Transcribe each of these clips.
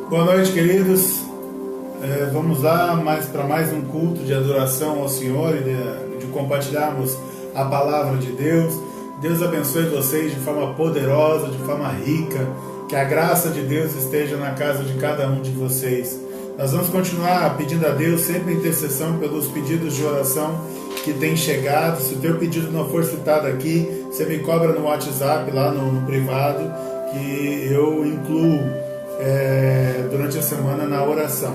Boa noite, queridos. Vamos lá para mais um culto de adoração ao Senhor e de compartilharmos a palavra de Deus. Deus abençoe vocês de forma poderosa, de forma rica. Que a graça de Deus esteja na casa de cada um de vocês. Nós vamos continuar pedindo a Deus sempre intercessão pelos pedidos de oração que têm chegado. Se o teu pedido não for citado aqui, você me cobra no WhatsApp, lá no privado, que eu incluo durante a semana na oração.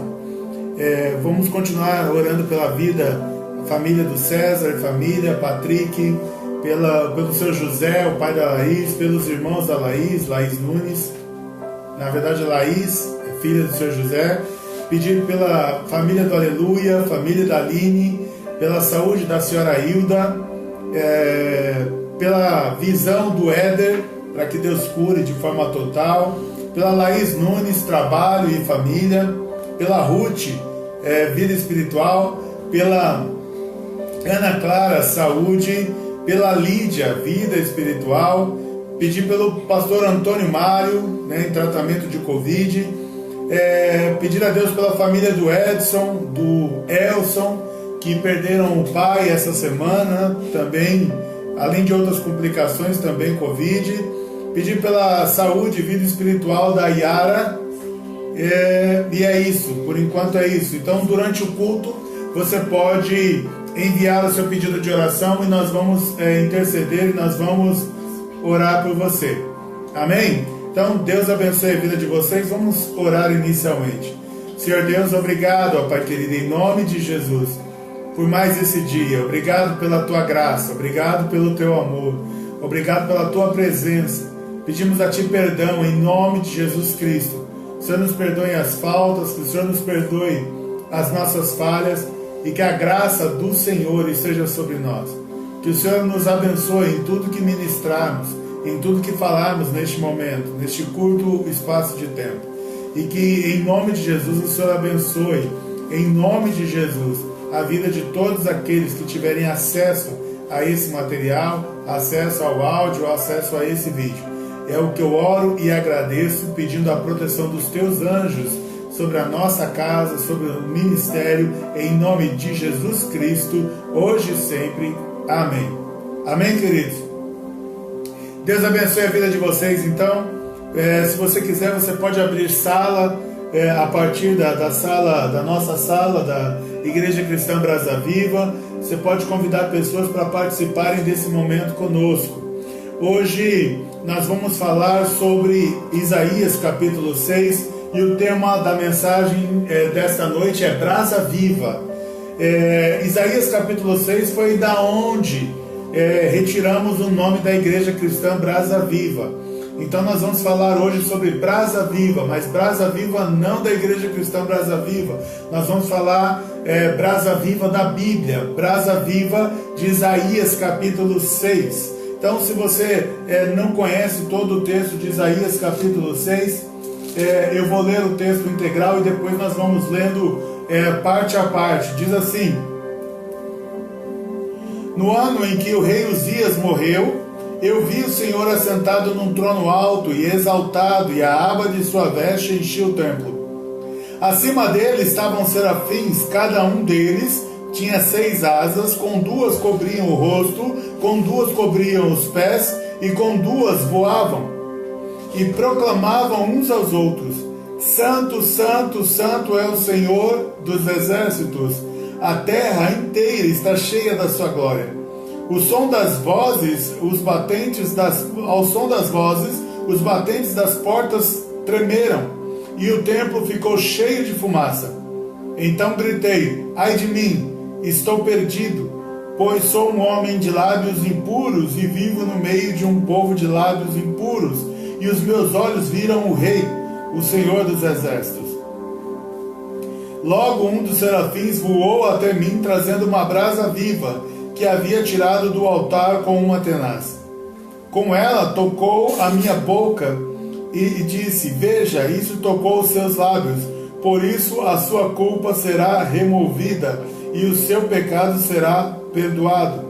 Vamos continuar orando pela vida, família do César, família, Patrick, pelo seu José, o pai da Laís, pelos irmãos da Laís Nunes, na verdade Laís, filha do seu José. Pedir pela família do Aleluia, família da Aline, pela saúde da senhora Hilda, pela visão do Éder, para que Deus cure de forma total, pela Laís Nunes, trabalho e família, pela Ruth, vida espiritual, pela Ana Clara, saúde, pela Lídia, vida espiritual. Pedir pelo pastor Antônio Mário, em tratamento de Covid. Pedir a Deus pela família do Edson, do Elson, que perderam o pai essa semana, também, além de outras complicações, também Covid. Pedir pela saúde e vida espiritual da Yara. E é isso, por enquanto é isso. Então, durante o culto, você pode enviar o seu pedido de oração e nós vamos interceder e nós vamos orar por você. Amém? Então, Deus abençoe a vida de vocês. Vamos orar inicialmente. Senhor Deus, obrigado, ó Pai querido, em nome de Jesus, por mais esse dia. Obrigado pela Tua graça, obrigado pelo Teu amor, obrigado pela Tua presença. Pedimos a Ti perdão em nome de Jesus Cristo. Que o Senhor nos perdoe as faltas, que o Senhor nos perdoe as nossas falhas e que a graça do Senhor esteja sobre nós. Que o Senhor nos abençoe em tudo que ministrarmos, em tudo que falarmos neste momento, neste curto espaço de tempo. E que em nome de Jesus o Senhor abençoe, em nome de Jesus, a vida de todos aqueles que tiverem acesso a esse material, acesso ao áudio, acesso a esse vídeo. É o que eu oro e agradeço, pedindo a proteção dos teus anjos sobre a nossa casa, sobre o ministério, em nome de Jesus Cristo, hoje e sempre. Amém. Amém, queridos? Deus abençoe a vida de vocês. Então, se você quiser, você pode abrir sala a partir da sala, da nossa sala da Igreja Cristã Brasa Viva. Você pode convidar pessoas para participarem desse momento conosco. Hoje nós vamos falar sobre Isaías capítulo 6 e o tema da mensagem desta noite é Brasa Viva. Isaías capítulo 6 foi da onde retiramos o nome da Igreja Cristã Brasa Viva. Então nós vamos falar hoje sobre Brasa Viva, mas Brasa Viva não da Igreja Cristã Brasa Viva. Nós vamos falar Brasa Viva da Bíblia, Brasa Viva de Isaías capítulo 6. Então, se você não conhece todo o texto de Isaías capítulo 6, eu vou ler o texto integral e depois nós vamos lendo parte a parte. Diz assim: No ano em que o rei Uzias morreu, eu vi o Senhor assentado num trono alto e exaltado, e a aba de sua veste enchia o templo. Acima dele estavam serafins, cada um deles tinha 6 asas, com 2 cobriam o rosto, com 2 cobriam os pés, e com 2 voavam, e proclamavam uns aos outros: Santo, Santo, Santo é o Senhor dos exércitos, a terra inteira está cheia da sua glória. Ao som das vozes, os batentes das portas tremeram, e o templo ficou cheio de fumaça. Então gritei: ai de mim, estou perdido, pois sou um homem de lábios impuros e vivo no meio de um povo de lábios impuros, e os meus olhos viram o Rei, o Senhor dos exércitos. Logo um dos serafins voou até mim, trazendo uma brasa viva, que havia tirado do altar com uma tenaz. Com ela tocou a minha boca e disse: veja, isso tocou os seus lábios, por isso a sua culpa será removida e o seu pecado será perdoado.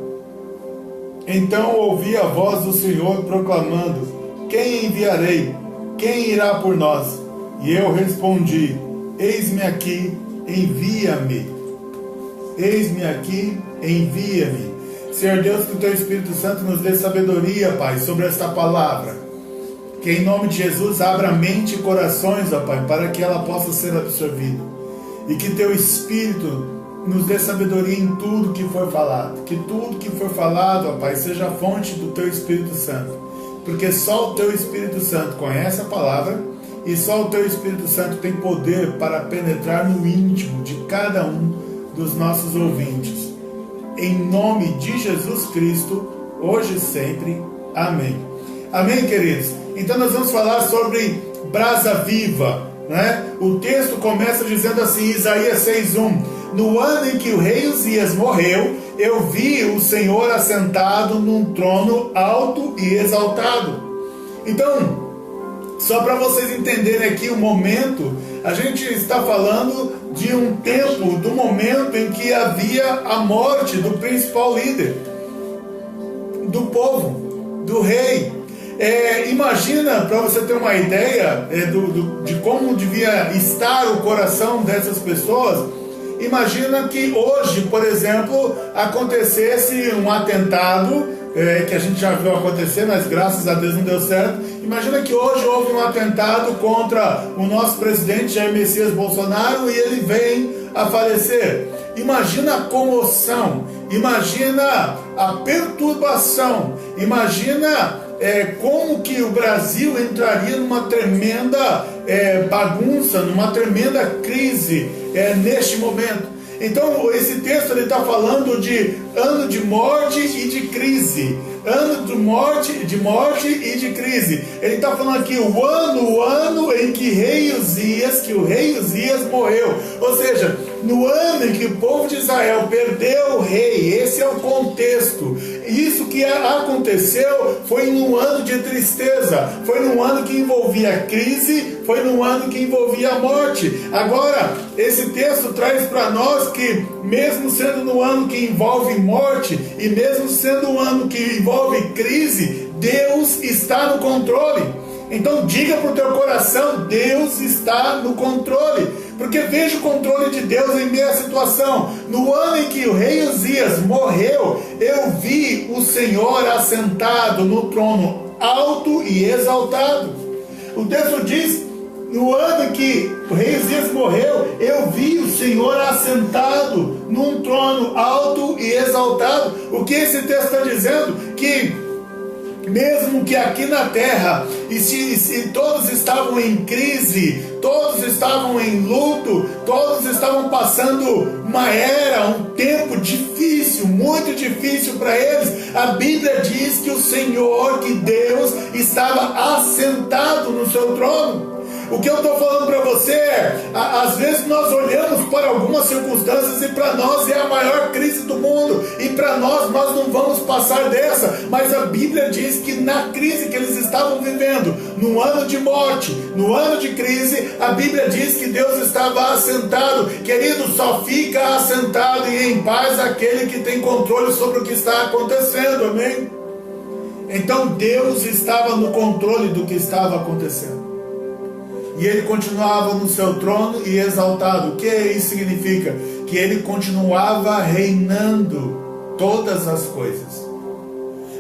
Então ouvi a voz do Senhor proclamando: quem enviarei? Quem irá por nós? E eu respondi: eis-me aqui, envia-me. Eis-me aqui, envia-me. Senhor Deus, que o Teu Espírito Santo nos dê sabedoria, Pai, sobre esta palavra. Que em nome de Jesus abra mente e corações, ó Pai, para que ela possa ser absorvida. E que Teu Espírito nos dê sabedoria em tudo que for falado. Que tudo que for falado, ó Pai, seja a fonte do Teu Espírito Santo. Porque só o Teu Espírito Santo conhece a palavra e só o Teu Espírito Santo tem poder para penetrar no íntimo de cada um dos nossos ouvintes. Em nome de Jesus Cristo, hoje e sempre. Amém. Amém, queridos? Então nós vamos falar sobre brasa viva, né? O texto começa dizendo assim, Isaías 6:1: no ano em que o rei Uzias morreu, eu vi o Senhor assentado num trono alto e exaltado. Então, só para vocês entenderem aqui o momento, a gente está falando de um tempo, do momento em que havia a morte do principal líder, do povo, do rei. Imagina, para você ter uma ideia de como devia estar o coração dessas pessoas. Imagina que hoje, por exemplo, acontecesse um atentado, que a gente já viu acontecer, mas graças a Deus não deu certo. Imagina que hoje houve um atentado contra o nosso presidente Jair Messias Bolsonaro e ele vem a falecer. Imagina a comoção, imagina a perturbação, imagina como que o Brasil entraria numa tremenda bagunça, numa tremenda crise neste momento. Então esse texto está falando de ano de morte e de crise. Ano de morte e de crise. Ele está falando aqui o ano em que o rei Uzias morreu. Ou seja, no ano em que o povo de Israel perdeu o rei. Esse é o contexto. Isso que aconteceu foi num ano de tristeza. Foi num ano que envolvia crise. Foi num ano que envolvia a morte. Agora, esse texto traz para nós que mesmo sendo no ano que envolve morte e mesmo sendo um ano que envolve crise, Deus está no controle. Então diga para o teu coração: Deus está no controle, porque veja o controle de Deus em meio à situação. No ano em que o rei Uzias morreu, eu vi o Senhor assentado no trono alto e exaltado. O texto diz: no ano em que o rei Uzias morreu, eu vi o Senhor assentado num trono alto e exaltado. O que esse texto está dizendo? Que mesmo que aqui na terra, e se todos estavam em crise, todos estavam em luto, todos estavam passando uma era, um tempo difícil, muito difícil para eles, a Bíblia diz que o Senhor, que Deus, estava assentado no seu trono. O que eu estou falando para você é, às vezes nós olhamos para algumas circunstâncias e para nós é a maior crise do mundo, e para nós não vamos passar dessa, mas a Bíblia diz que na crise que eles estavam vivendo, no ano de morte, no ano de crise, a Bíblia diz que Deus estava assentado. Querido, só fica assentado e em paz aquele que tem controle sobre o que está acontecendo, amém? Então Deus estava no controle do que estava acontecendo. E ele continuava no seu trono e exaltado. O que isso significa? Que ele continuava reinando todas as coisas.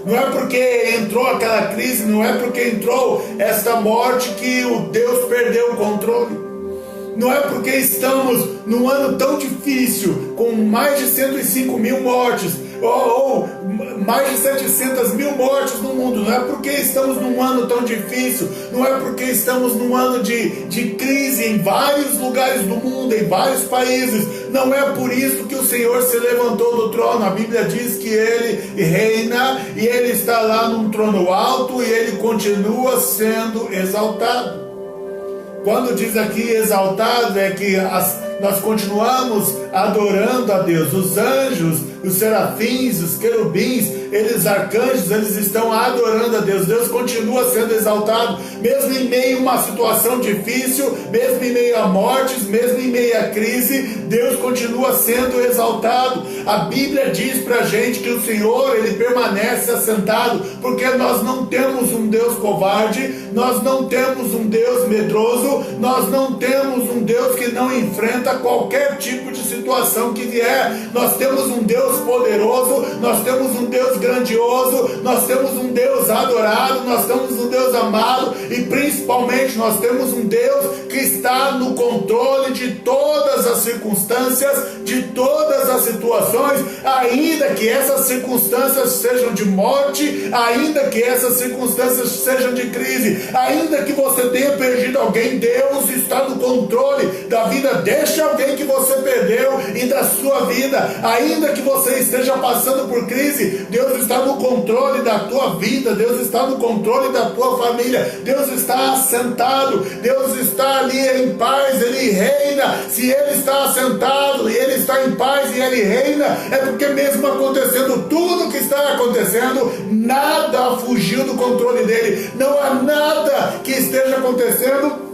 Não é porque entrou aquela crise, não é porque entrou esta morte que o Deus perdeu o controle. Não é porque estamos num ano tão difícil, com mais de 105 mil mortes, ou mais de 700 mil mortes no mundo. Não é porque estamos num ano tão difícil, não é porque estamos num ano de crise em vários lugares do mundo, em vários países. Não é por isso que o Senhor se levantou do trono. A Bíblia diz que Ele reina e Ele está lá num trono alto e Ele continua sendo exaltado. Quando diz aqui exaltado, é que nós continuamos adorando a Deus. Os anjos, os serafins, os querubins, eles, arcanjos, eles estão adorando a Deus. Deus continua sendo exaltado, mesmo em meio a uma situação difícil, mesmo em meio a mortes, mesmo em meio a crise, Deus continua sendo exaltado. A Bíblia diz pra gente que o Senhor, ele permanece assentado, porque nós não temos um Deus covarde, nós não temos um Deus medroso, nós não temos um Deus que não enfrenta qualquer tipo de situação que vier. Nós temos um Deus poderoso, nós temos um Deus grandioso, nós temos um Deus adorado, nós temos um Deus amado, e principalmente nós temos um Deus que está no controle de todas as circunstâncias, de todas as situações, ainda que essas circunstâncias sejam de morte, ainda que essas circunstâncias sejam de crise, ainda que você tenha perdido alguém, Deus está no controle da vida deste alguém que você perdeu e da sua vida. Ainda que você esteja passando por crise, Deus está no controle da tua vida, Deus está no controle da tua família, Deus está assentado, Deus está ali em paz, Ele reina. Se Ele está assentado e Ele está em paz e Ele reina, é porque mesmo acontecendo tudo o que está acontecendo, nada fugiu do controle dEle. Não há nada que esteja acontecendo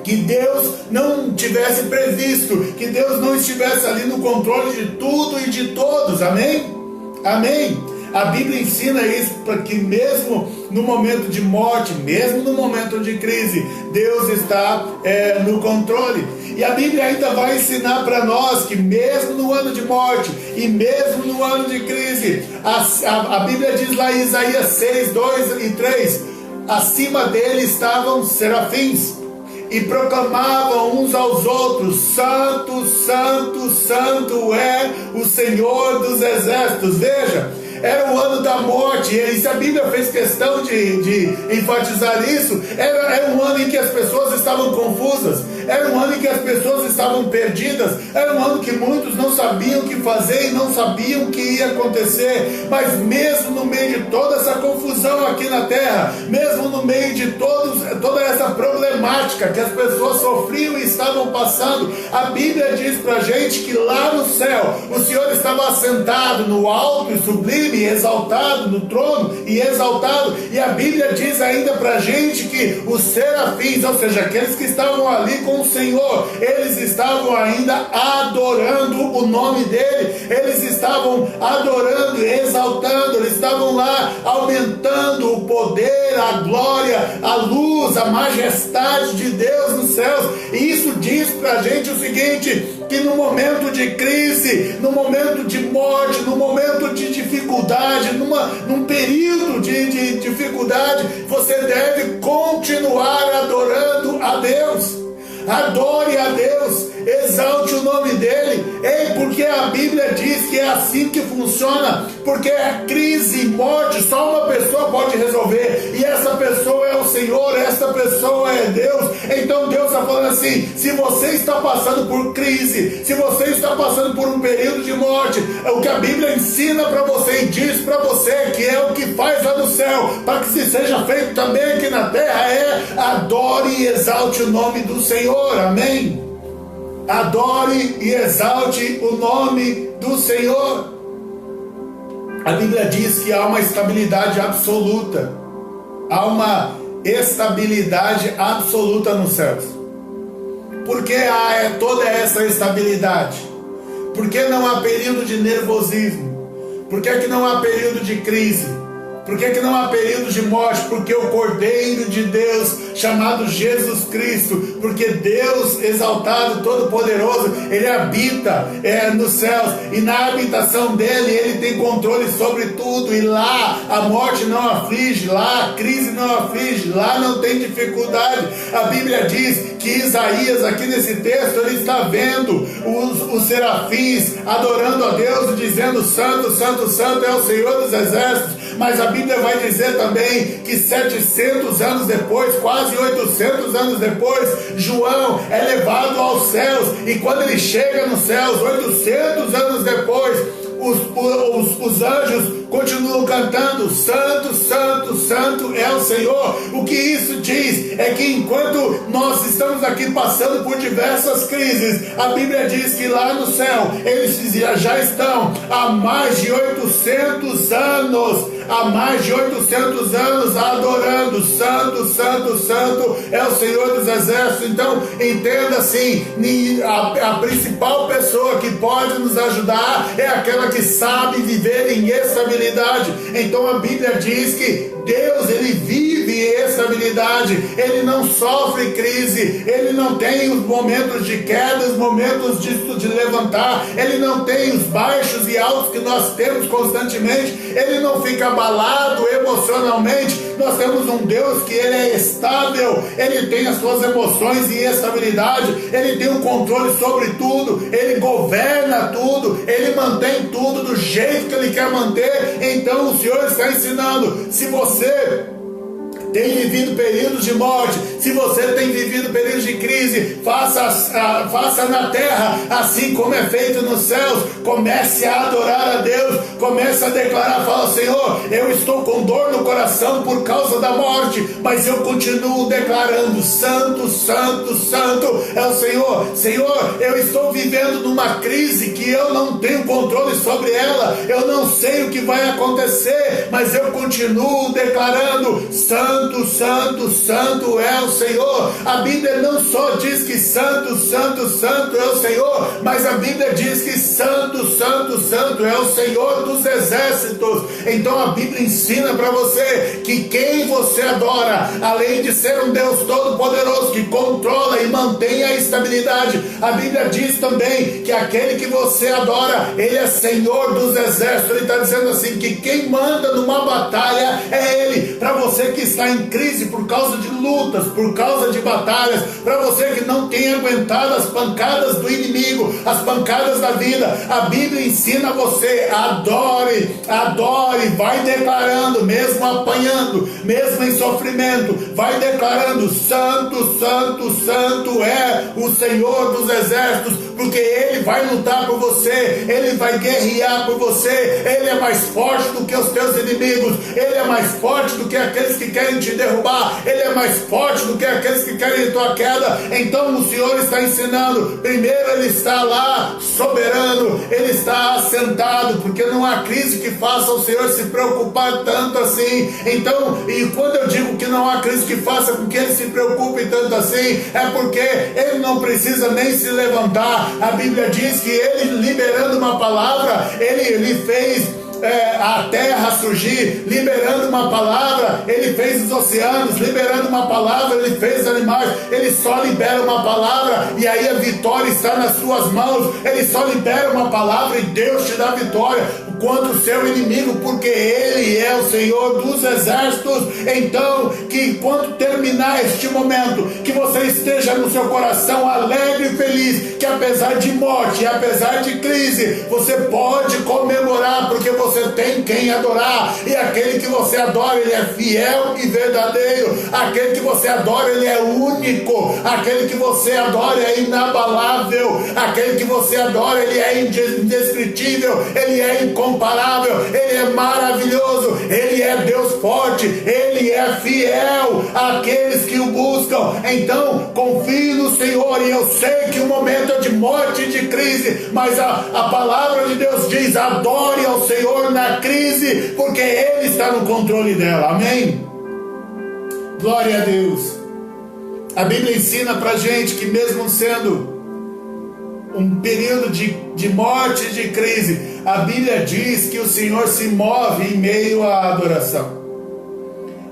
que Deus não tivesse previsto, que Deus não estivesse ali no controle de tudo e de todos. Amém? Amém? A Bíblia ensina isso, para que mesmo no momento de morte, mesmo no momento de crise, Deus está no controle. E a Bíblia ainda vai ensinar para nós que mesmo no ano de morte e mesmo no ano de crise, a Bíblia diz lá em Isaías 6, 2 e 3, acima dele estavam serafins, e proclamavam uns aos outros: Santo, Santo, Santo é o Senhor dos exércitos. Veja, era o ano da morte, e se a Bíblia fez questão de enfatizar isso, era um ano em que as pessoas estavam confusas, era um ano em que as pessoas estavam perdidas, era um ano que muitos não sabiam o que fazer e não sabiam o que ia acontecer. Mas mesmo no meio de toda essa confusão aqui na terra, mesmo no meio de toda essa problemática que as pessoas sofriam e estavam passando, a Bíblia diz pra gente que lá no céu o Senhor estava assentado no alto e sublime, e exaltado no trono e exaltado. E a Bíblia diz ainda pra gente que os serafins, ou seja, aqueles que estavam ali com o Senhor, eles estavam ainda adorando o nome dele, eles estavam adorando e exaltando, eles estavam lá aumentando o poder, a glória, a luz, a majestade de Deus nos céus. E isso diz pra gente o seguinte, que no momento de crise, no momento de morte, no momento de dificuldade, num período de dificuldade, você deve continuar adorando a Deus. Adore a Deus, exalte o nome dele. Porque a Bíblia diz que é assim que funciona, porque a crise e morte só uma pessoa pode resolver, e essa pessoa é o Senhor, essa pessoa é Deus. Então Deus está falando assim: se você está passando por crise, se você está passando por um período de morte, o que a Bíblia ensina para você e diz para você que é o que faz lá no céu, para que se seja feito também aqui na terra, é adore e exalte o nome do Senhor. Amém? Adore e exalte o nome do Senhor. A Bíblia diz que há uma estabilidade absoluta, há uma estabilidade absoluta nos céus. Por que há toda essa estabilidade? Por que não há período de nervosismo? Por que não há período de crise? Por que não há período de morte? Porque o Cordeiro de Deus, chamado Jesus Cristo, porque Deus exaltado, todo-poderoso, Ele habita nos céus, e na habitação dEle, Ele tem controle sobre tudo, e lá a morte não aflige, lá a crise não aflige, lá não tem dificuldade. A Bíblia diz que Isaías, aqui nesse texto, ele está vendo os serafins adorando a Deus e dizendo: Santo, Santo, Santo é o Senhor dos exércitos. Mas a Bíblia vai dizer também que 700 anos depois, quase 800 anos depois, João é levado aos céus, e quando ele chega nos céus, 800 anos depois, os anjos continuam cantando: Santo, Santo, Santo é o Senhor. O que isso diz é que enquanto nós estamos aqui passando por diversas crises, a Bíblia diz que lá no céu eles já estão há mais de 800 anos adorando: Santo, Santo, Santo é o Senhor dos Exércitos. Então entenda assim, a principal pessoa que pode nos ajudar é aquela que sabe viver em estabilidade. Então a Bíblia diz que Deus, ele vive em estabilidade, ele não sofre crise, ele não tem os momentos de queda, os momentos de levantar, ele não tem os baixos e altos que nós temos constantemente, ele não fica abalado emocionalmente. Nós temos um Deus que ele é estável, ele tem as suas emoções em estabilidade, ele tem o controle sobre tudo, ele governa tudo, ele mantém tudo do jeito que ele quer manter. Então o Senhor está ensinando: se você tem vivido períodos de morte, se você tem vivido períodos de crise, faça na terra assim como é feito nos céus. Comece a adorar a Deus, comece a declarar: fala: Senhor, eu estou com dor no coração por causa da morte, mas eu continuo declarando: Santo, Santo, Santo é o Senhor. Senhor, eu estou vivendo numa crise que eu não tenho controle sobre ela, eu não sei o que vai acontecer, mas eu continuo declarando: Santo, Santo, Santo é o Senhor. A Bíblia não só diz que Santo, Santo, Santo é o Senhor, mas a Bíblia diz que Santo, Santo, Santo é o Senhor dos Exércitos. Então a Bíblia ensina para você que quem você adora, além de ser um Deus todo-poderoso que controla e mantém a estabilidade, a Bíblia diz também que aquele que você adora, ele é Senhor dos Exércitos. Ele está dizendo assim, que quem manda numa batalha é Ele. Para você que está em crise por causa de lutas, por causa de batalhas, para você que não tem aguentado as pancadas do inimigo, as pancadas da vida, a Bíblia ensina você: adore, adore, vai declarando, mesmo apanhando, mesmo em sofrimento, vai declarando: Santo, Santo, Santo é o Senhor dos Exércitos, porque Ele vai lutar por você, Ele vai guerrear por você, Ele é mais forte do que os teus inimigos, Ele é mais forte do que aqueles que querem te derrubar, Ele é mais forte do que aqueles que querem tua queda. Então o Senhor está ensinando: primeiro Ele está lá soberano, Ele está assentado, porque não há crise que faça o Senhor se preocupar tanto assim. Então, e quando eu digo que não há crise que faça com que Ele se preocupe tanto assim, é porque Ele não precisa nem se levantar. A Bíblia diz que Ele, liberando uma palavra, Ele fez a terra surgir, liberando uma palavra, Ele fez os oceanos, liberando uma palavra, Ele fez animais. Ele só libera uma palavra e aí a vitória está nas suas mãos. Ele só libera uma palavra e Deus te dá vitória contra o seu inimigo, porque Ele é o Senhor dos Exércitos. Então, que quando terminar este momento, que você esteja no seu coração alegre e feliz, que apesar de morte, apesar de crise, você pode comemorar, porque você tem quem adorar, e aquele que você adora, ele é fiel e verdadeiro. Aquele que você adora, ele é único. Aquele que você adora é inabalável. Aquele que você adora, ele é indescritível, ele é incomparável, ele é maravilhoso, ele é Deus forte, ele é fiel àqueles que o buscam. Então confie no Senhor. E eu sei que o momento é de morte e de crise, mas a palavra de Deus diz: adore ao Senhor na crise, porque Ele está no controle dela. Amém? Glória a Deus. A Bíblia ensina pra gente que mesmo sendo um período de morte e de crise, a Bíblia diz que o Senhor se move em meio à adoração.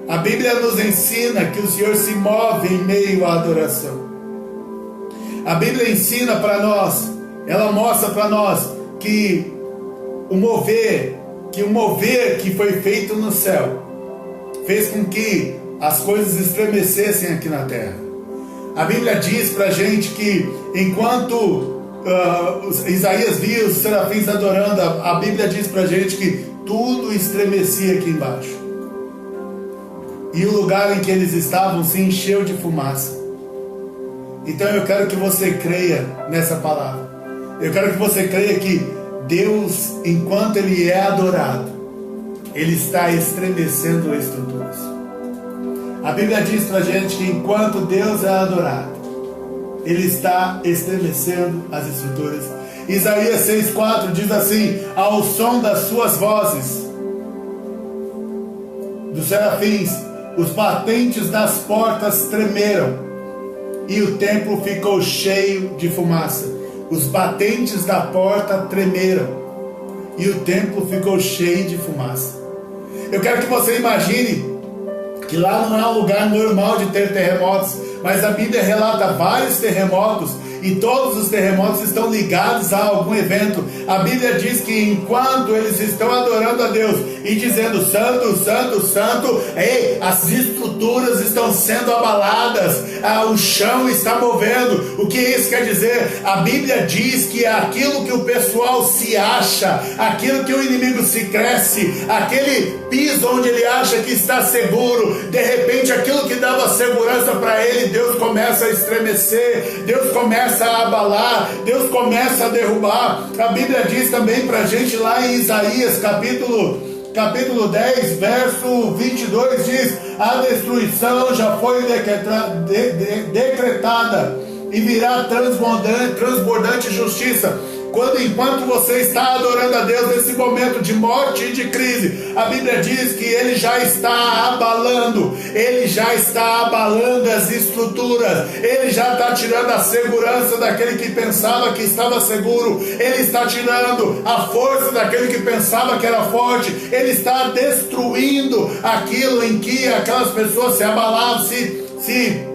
A Bíblia nos ensina que o Senhor se move em meio à adoração. A Bíblia ensina para nós, ela mostra para nós que o mover que foi feito no céu fez com que as coisas estremecessem aqui na terra. A Bíblia diz para a gente que enquanto Isaías via os serafins adorando, a Bíblia diz para a gente que tudo estremecia aqui embaixo, e o lugar em que eles estavam se encheu de fumaça. Então eu quero que você creia nessa palavra. Eu quero que você creia que Deus, enquanto Ele é adorado, Ele está estremecendo estruturas. A Bíblia diz pra gente que enquanto Deus é adorado, Ele está estremecendo as estruturas. Isaías 6,4 diz assim: ao som das suas vozes, dos serafins, os batentes das portas tremeram, e o templo ficou cheio de fumaça. Os batentes da porta tremeram, e o templo ficou cheio de fumaça. Eu quero que você imagine que lá não é um lugar normal de ter terremotos, mas a Bíblia relata vários terremotos, e todos os terremotos estão ligados a algum evento. A Bíblia diz que enquanto eles estão adorando a Deus e dizendo santo, santo, santo, as estruturas estão sendo abaladas, o chão está movendo. O que isso quer dizer? A Bíblia diz que aquilo que o pessoal se acha, aquilo que o inimigo se cresce, aquele piso onde ele acha que está seguro, de repente aquilo que dava segurança para ele, Deus começa a estremecer, Deus começa a abalar, Deus começa a derrubar. A Bíblia diz também para a gente lá em Isaías capítulo 10, verso 22, diz: a destruição já foi decretada e virá transbordante justiça. Enquanto você está adorando a Deus nesse momento de morte e de crise, a Bíblia diz que Ele já está abalando as estruturas, Ele já está tirando a segurança daquele que pensava que estava seguro, Ele está tirando a força daquele que pensava que era forte, Ele está destruindo aquilo em que aquelas pessoas se abalavam, se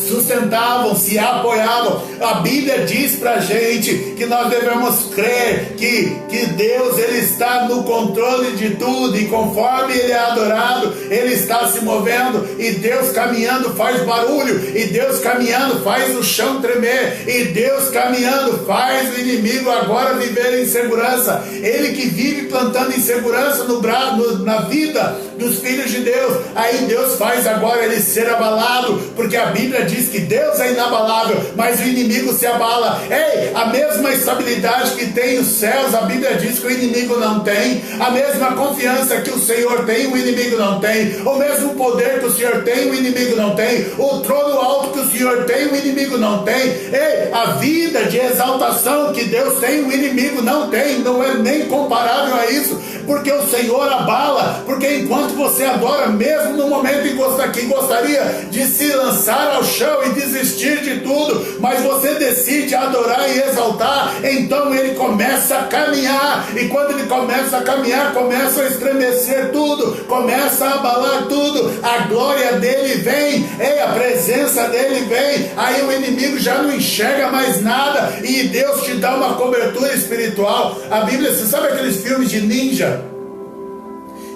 sustentavam, se apoiavam. A Bíblia diz pra gente que nós devemos crer que Deus, Ele está no controle de tudo, e conforme Ele é adorado, Ele está se movendo, e Deus caminhando faz barulho, e Deus caminhando faz o chão tremer, e Deus caminhando faz o inimigo agora viver em segurança. Ele que vive plantando insegurança na vida dos filhos de Deus, aí Deus faz agora ele ser abalado, porque a Bíblia diz que Deus é inabalável, mas o inimigo se abala. A mesma estabilidade que tem os céus, a Bíblia diz que o inimigo não tem. A mesma confiança que o Senhor tem, o inimigo não tem. O mesmo poder que o Senhor tem, o inimigo não tem. O trono alto que o Senhor tem, o inimigo não tem. A vida de exaltação que Deus tem, o inimigo não tem. Não é nem comparável a isso, porque o Senhor abala. Porque enquanto você adora, mesmo no momento em que gostaria de se lançar ao chão e desistir de tudo, mas você decide adorar e exaltar, então ele começa a caminhar, e quando ele começa a caminhar, começa a estremecer tudo, começa a abalar tudo, a glória dele vem, a presença dele vem, aí o inimigo já não enxerga mais nada, e Deus te dá uma cobertura espiritual. A Bíblia, você sabe aqueles filmes de ninja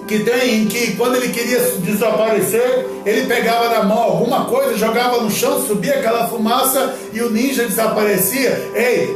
que tem, em que quando ele queria desaparecer, ele pegava na mão alguma coisa, jogava no chão, subia aquela fumaça e o ninja desaparecia.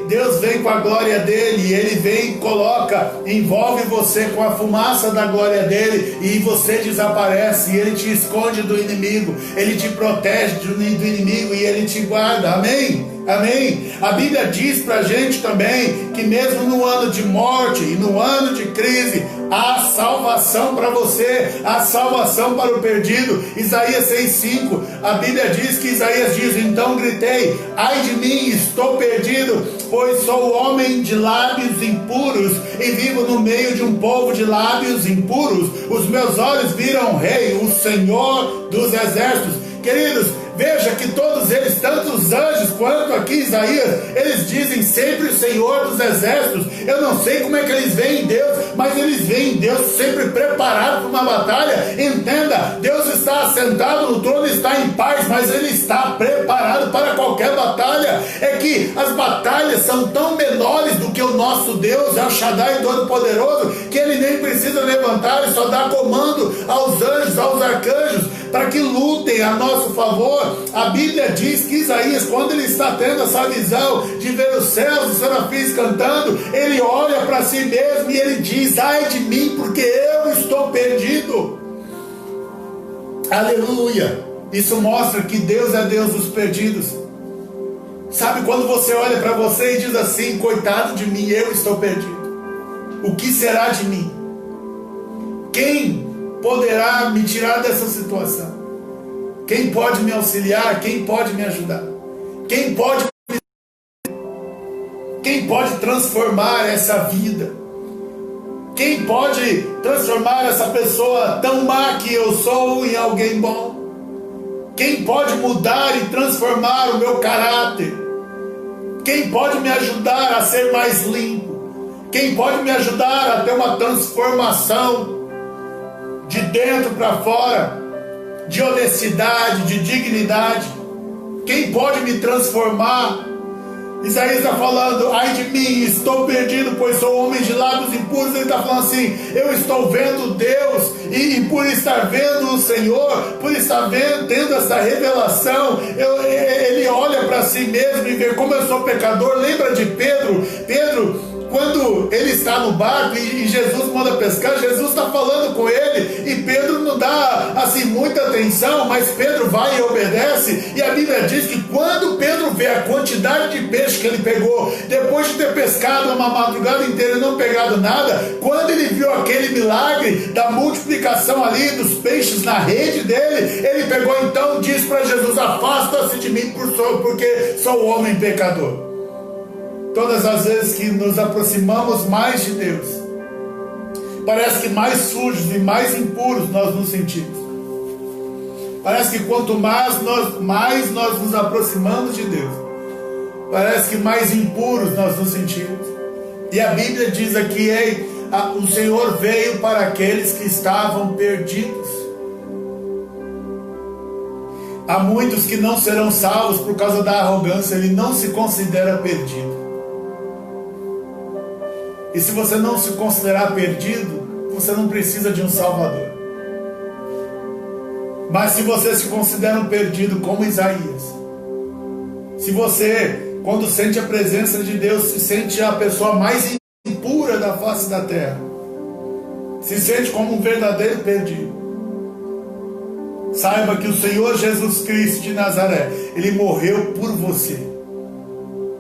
Deus vem com a glória dele, e ele vem e coloca, envolve você com a fumaça da glória dele, e você desaparece, e ele te esconde do inimigo, ele te protege do inimigo, e ele te guarda. Amém? Amém? A Bíblia diz pra gente também que mesmo no ano de morte e no ano de crise, há salvação para você, há salvação para o perdido. Isaías 6,5, a Bíblia diz que Isaías diz: então gritei, ai de mim, estou perdido, pois sou homem de lábios impuros e vivo no meio de um povo de lábios impuros. Os meus olhos viram o Rei, o Senhor dos exércitos. Queridos, veja que todos eles, tanto os anjos quanto aqui Isaías, eles dizem sempre o Senhor dos exércitos. Eu não sei como é que eles veem Deus, mas eles veem Deus sempre preparado para uma batalha. Entenda, Deus está assentado no trono, está em paz, mas Ele está preparado para qualquer batalha. É que as batalhas são tão menores do que o nosso Deus, El Shaddai Todo-Poderoso, que Ele nem precisa levantar, Ele só dá comando aos anjos, aos arcanjos, para que lutem a nosso favor. A Bíblia diz que Isaías, quando ele está tendo essa visão de ver os céus, os serafins cantando, ele olha para si mesmo e ele diz: ai de mim, porque eu estou perdido. Aleluia! Isso mostra que Deus é Deus dos perdidos. Sabe quando você olha para você e diz assim: coitado de mim, eu estou perdido. o que será de mim? Quem poderá me tirar dessa situação? Quem pode me auxiliar? Quem pode me ajudar? Quem pode transformar essa vida? Quem pode transformar essa pessoa tão má que eu sou em alguém bom? Quem pode mudar e transformar o meu caráter? Quem pode me ajudar a ser mais limpo? Quem pode me ajudar a ter uma transformação de dentro para fora, de honestidade, de dignidade? Quem pode me transformar? Isaías está falando: ai de mim, estou perdido, pois sou homem de lábios impuros. Ele está falando assim: eu estou vendo Deus, e por estar vendo o Senhor, por estar tendo essa revelação, ele olha para si mesmo e vê como eu sou pecador. Lembra de Pedro? Quando ele está no barco e Jesus manda pescar, Jesus está falando com ele, e Pedro não dá assim muita atenção, mas Pedro vai e obedece. E a Bíblia diz que quando Pedro vê a quantidade de peixe que ele pegou, depois de ter pescado uma madrugada inteira e não pegado nada, quando ele viu aquele milagre da multiplicação ali dos peixes na rede dele, ele pegou então, diz para Jesus: afasta-se de mim, porque sou homem pecador. Todas as vezes que nos aproximamos mais de Deus, parece que mais sujos e mais impuros nós nos sentimos. Parece que quanto mais nós nos aproximamos de Deus, parece que mais impuros nós nos sentimos. E a Bíblia diz aqui: o Senhor veio para aqueles que estavam perdidos. Há muitos que não serão salvos por causa da arrogância. Ele não se considera perdido. E se você não se considerar perdido, você não precisa de um Salvador. Mas se você se considera um perdido como Isaías, se você, quando sente a presença de Deus, se sente a pessoa mais impura da face da terra, se sente como um verdadeiro perdido, saiba que o Senhor Jesus Cristo de Nazaré, Ele morreu por você,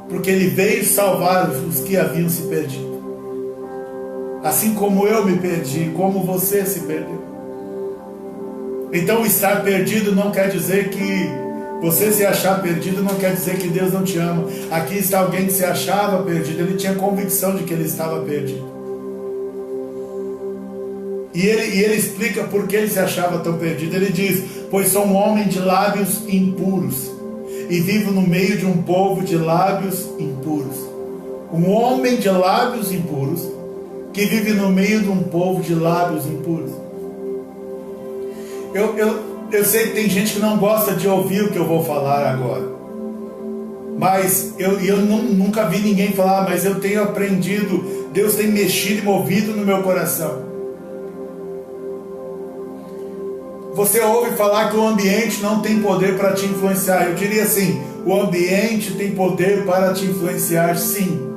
porque Ele veio salvar os que haviam se perdido. Assim como eu me perdi, como você se perdeu. Então estar perdido não quer dizer que você se achar perdido, não quer dizer que Deus não te ama. Aqui está alguém que se achava perdido, ele tinha convicção de que ele estava perdido. E ele explica por que ele se achava tão perdido. Ele diz: pois sou um homem de lábios impuros, e vivo no meio de um povo de lábios impuros. Um homem de lábios impuros, que vive no meio de um povo de lábios impuros. Eu sei que tem gente que não gosta de ouvir o que eu vou falar agora, mas eu nunca vi ninguém falar, mas eu tenho aprendido, Deus tem mexido e movido no meu coração. Você ouve falar que o ambiente não tem poder para te influenciar. Eu diria assim: o ambiente tem poder para te influenciar, sim.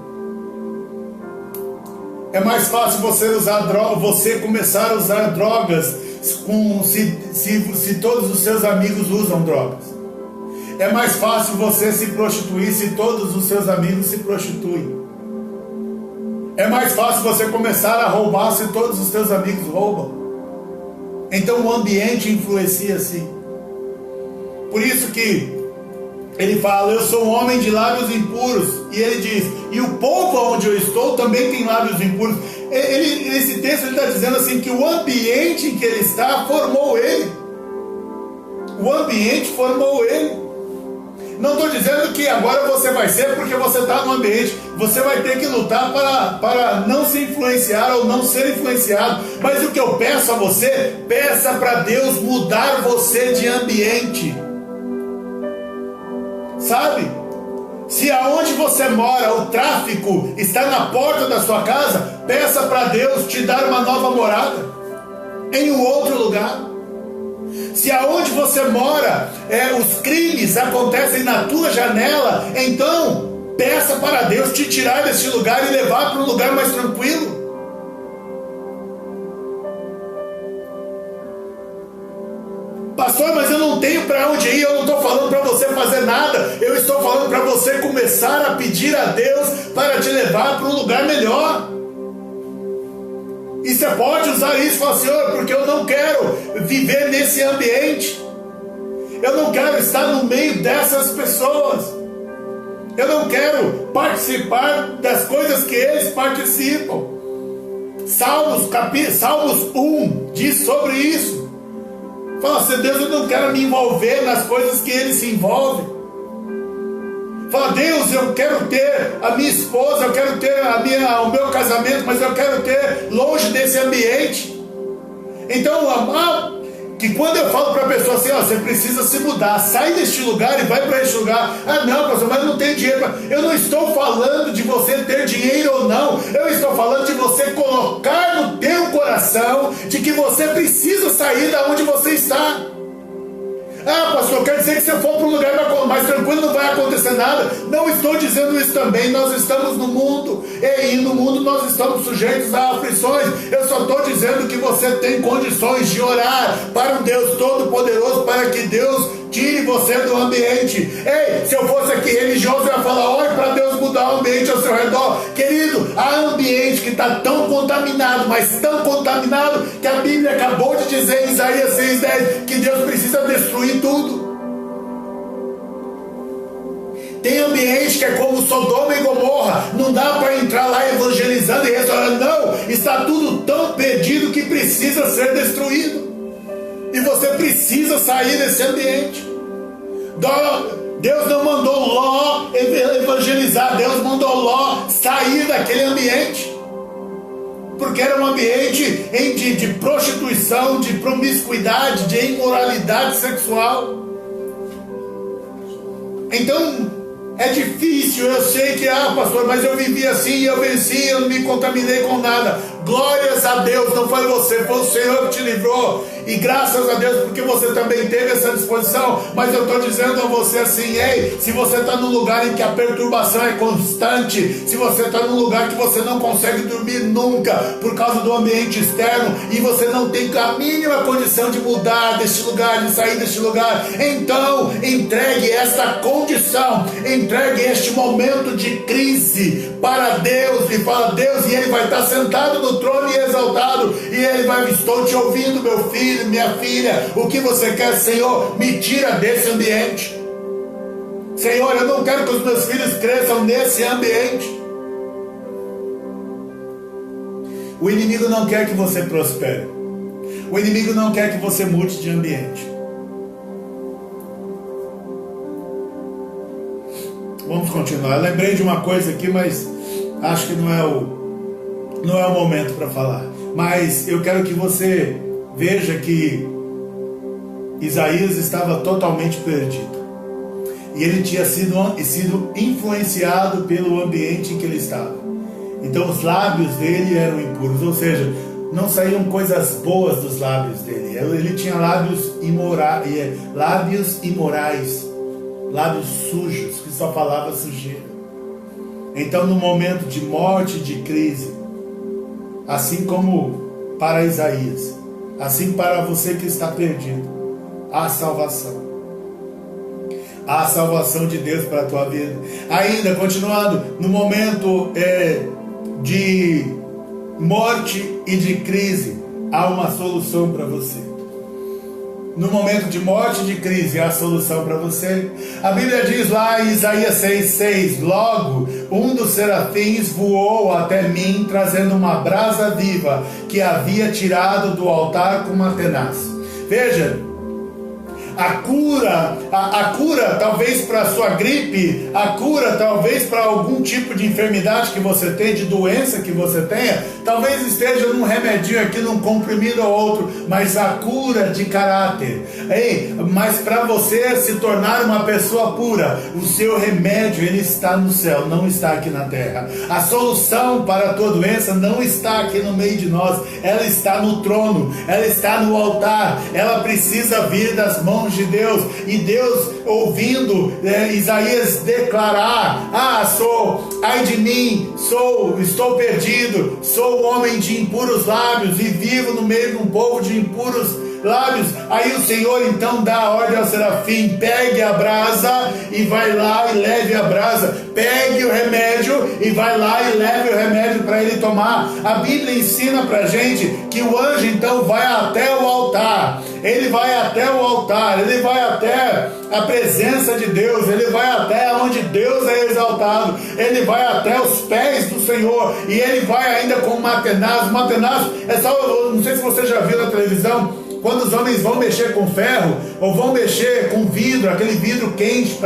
É mais fácil você começar a usar drogas se todos os seus amigos usam drogas. É mais fácil você se prostituir se todos os seus amigos se prostituem. É mais fácil você começar a roubar se todos os seus amigos roubam. Então o ambiente influencia sim. Por isso que ele fala: eu sou um homem de lábios impuros. E ele diz: e o povo onde eu estou também tem lábios impuros. Esse texto está dizendo assim, que o ambiente em que ele está formou ele. O ambiente formou ele. Não estou dizendo que agora você vai ser porque você está no ambiente. Você vai ter que lutar para não se influenciar ou não ser influenciado. Mas o que eu peço a você, peça para Deus mudar você de ambiente. Sabe? Se aonde você mora o tráfico está na porta da sua casa, peça para Deus te dar uma nova morada em um outro lugar. Se aonde você mora os crimes acontecem na tua janela, então peça para Deus te tirar desse lugar e levar para um lugar mais tranquilo. Pastor, mas eu não tenho para onde ir. Eu não estou falando para você fazer nada. Eu estou falando para você começar a pedir a Deus para te levar para um lugar melhor. você pode usar isso e falar, Senhor, porque eu não quero viver nesse ambiente. Eu não quero estar no meio dessas pessoas. Eu não quero participar das coisas que eles participam. Salmos 1 diz sobre isso. Fala assim, Deus, eu não quero me envolver nas coisas que eles se envolvem. Fala, Deus, eu quero ter a minha esposa, eu quero ter o meu casamento, mas eu quero ter longe desse ambiente. Então, que quando eu falo para a pessoa assim, ó, você precisa se mudar, sai deste lugar e vai para este lugar. Ah, não, pastor, mas não tem dinheiro. Eu não estou falando de você ter dinheiro ou não. Eu estou falando de você colocar no teu coração de que você precisa sair da onde você está. Ah, pastor, quer dizer que se eu for para um lugar mais tranquilo não vai acontecer nada? Não estou dizendo isso também. Nós estamos no mundo, e no mundo nós estamos sujeitos a aflições. Eu só estou dizendo que você tem condições de orar para um Deus Todo-Poderoso, para que Deus tire você do ambiente. Ei, se eu fosse aqui religioso, eu ia falar, olhe para Deus mudar o ambiente ao seu redor. Querido, há ambiente que está tão contaminado, mas tão contaminado, que a Bíblia acabou de dizer em Isaías 6,10, que Deus precisa destruir tudo. Tem ambiente que é como Sodoma e Gomorra, não dá para entrar lá evangelizando e restaurando, não, está tudo tão perdido que precisa ser destruído. E você precisa sair desse ambiente. Deus não mandou Ló evangelizar, Deus mandou Ló sair daquele ambiente, porque era um ambiente de prostituição, de promiscuidade, de imoralidade sexual. Então é difícil, eu sei que, pastor, mas eu vivi assim, eu venci, eu não me contaminei com nada. Glórias a Deus, não foi você, foi o Senhor que te livrou. E graças a Deus, porque você também teve essa disposição. Mas eu estou dizendo a você assim, ei, se você está num lugar em que a perturbação é constante, se você está num lugar que você não consegue dormir nunca, por causa do ambiente externo, e você não tem a mínima condição de mudar deste lugar, de sair deste lugar, então entregue esta condição, entregue este momento de crise para Deus, e fala, Deus, e Ele vai estar sentado no trono e exaltado, e Ele vai, estou te ouvindo, meu filho, minha filha, o que você quer, Senhor? Me tira desse ambiente. Senhor, eu não quero que os meus filhos cresçam nesse ambiente. O inimigo não quer que você prospere. O inimigo não quer que você mude de ambiente. Vamos continuar. Eu lembrei de uma coisa aqui, mas acho que não é o momento para falar. Mas eu quero que você veja que Isaías estava totalmente perdido. E ele tinha sido influenciado pelo ambiente em que ele estava. Então os lábios dele eram impuros, ou seja, não saíam coisas boas dos lábios dele. Ele tinha lábios imorais, lábios sujos, que só falava sujeira. Então no momento de morte, de crise, assim como para Isaías, assim para você que está perdido, há salvação. Há a salvação de Deus para a tua vida. Ainda, continuando, no momento de morte e de crise, há uma solução para você. No momento de morte e de crise, há a solução para você. A Bíblia diz lá em Isaías 6,6: logo, um dos serafins voou até mim, trazendo uma brasa viva, que havia tirado do altar com uma tenaz. Veja, a cura talvez para a sua gripe, a cura talvez para algum tipo de enfermidade que você tem, de doença que você tenha, talvez esteja num remedinho aqui, num comprimido ou outro, mas a cura de caráter. Ei, mas para você se tornar uma pessoa pura, o seu remédio, ele está no céu, não está aqui na terra. A solução para a tua doença não está aqui no meio de nós, ela está no trono, ela está no altar, ela precisa vir das mãos de Deus. E Deus, ouvindo Isaías declarar: ai de mim, estou perdido, sou homem de impuros lábios e vivo no meio de um povo de impuros lábios. Aí o Senhor então dá a ordem ao serafim: pegue a brasa e vai lá e leve a brasa. Pegue o remédio e vai lá e leve o remédio para ele tomar. A Bíblia ensina para a gente que o anjo então vai até o altar. Ele vai até o altar, ele vai até a presença de Deus, ele vai até onde Deus é exaltado, ele vai até os pés do Senhor, e ele vai ainda com uma tenaz. Uma tenaz é só, não sei se você já viu na televisão, quando os homens vão mexer com ferro, ou vão mexer com vidro, aquele vidro quente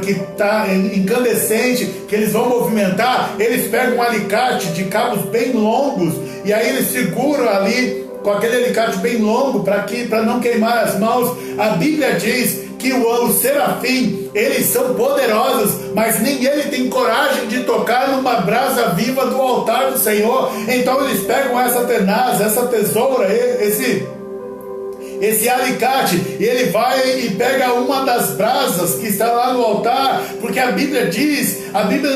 que está incandescente, que eles vão movimentar, eles pegam um alicate de cabos bem longos, e aí eles seguram ali com aquele alicate bem longo para não queimar as mãos. A Bíblia diz que o serafim, eles são poderosos, mas nem ele tem coragem de tocar numa brasa viva do altar do Senhor. Então eles pegam essa tenaz, essa tesoura, esse alicate, e ele vai e pega uma das brasas que está lá no altar, porque a Bíblia